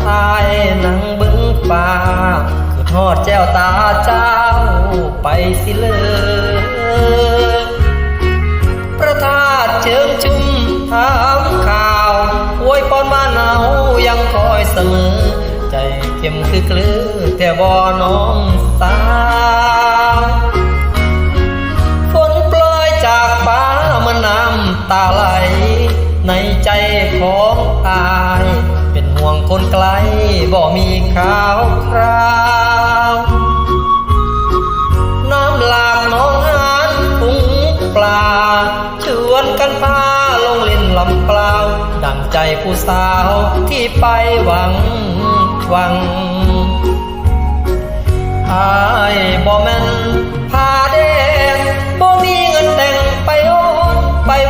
อายนั่งบึงฟ้าคือทอดแจ้วตาเจ้าไปสิเลยประทาดเชิงชุ่มถามข่าวอวยพรบ้านเนายังคอยเสมอใจเข้มคือเกลือแต่บ่น้องสาวฝนปล่อยจากฟ้ามันน้ำตาไหลในใจของอายเป็นห่วงคนไกลบ่มีข่าวคราวน้ำหลากน้องหานทุ่งปลาชวนกันพาลงเล่นลำเปล่าดังใจผู้สาวที่ไปหวังอายบ่แม่นพาด